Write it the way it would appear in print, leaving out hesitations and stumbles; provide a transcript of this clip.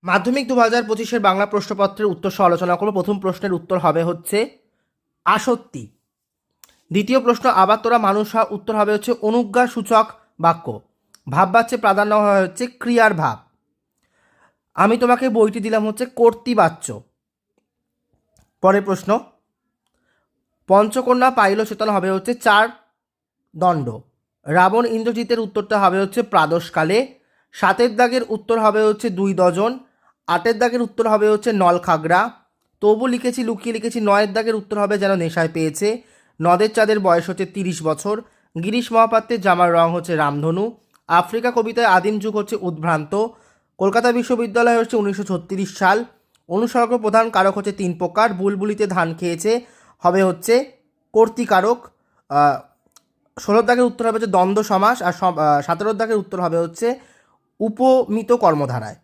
মাধ্যমিক 2025-এর বাংলা প্রশ্নপত্রের উত্তর সহ আলোচনা করব। প্রথম প্রশ্নের উত্তর হবে হচ্ছে আসত্তি। দ্বিতীয় প্রশ্ন আবার তোরা মানুষ হ, উত্তর হবে হচ্ছে অনুজ্ঞা সূচক বাক্য। ভাববাচ্যে প্রাধান্য হয় হচ্ছে ক্রিয়ার ভাব। আমি তোমাকে বইটি দিলাম হচ্ছে কর্তৃবাচ্য। পরের প্রশ্ন পঞ্চকন্যা পাইল চেতন হবে হচ্ছে চার দণ্ড। রাবণ ইন্দ্রজিতের উত্তরটা হবে হচ্ছে প্রাদোষকালে। সাতের দাগের উত্তর হবে হচ্ছে 2 ডজন। আটের দাগের উত্তর হবে হচ্ছে নলখাগড়া। তবু লিখেছি লুকিয়ে লিখেছি, 9এর দাগের উত্তর হবে যেন নেশায় পেয়েছে। নদের চাঁদের বয়স হচ্ছে 30 বছর। গিরিশ মহাপাত্রের জামার রং হচ্ছে রামধনু। আফ্রিকা কবিতায় আদিম যুগ হচ্ছে উদ্ভ্রান্ত। কলকাতা বিশ্ববিদ্যালয় হচ্ছে 1936 সাল। অনুসর্গ প্রধান কারক হচ্ছে 3 প্রকার। বুলবুলিতে ধান খেয়েছে হবে হচ্ছে কর্তৃকারক। 16 দাগের উত্তর হবে হচ্ছে দ্বন্দ্ব সমাস। আর 17 দাগের উত্তর হবে হচ্ছে উপমিত কর্মধারায়।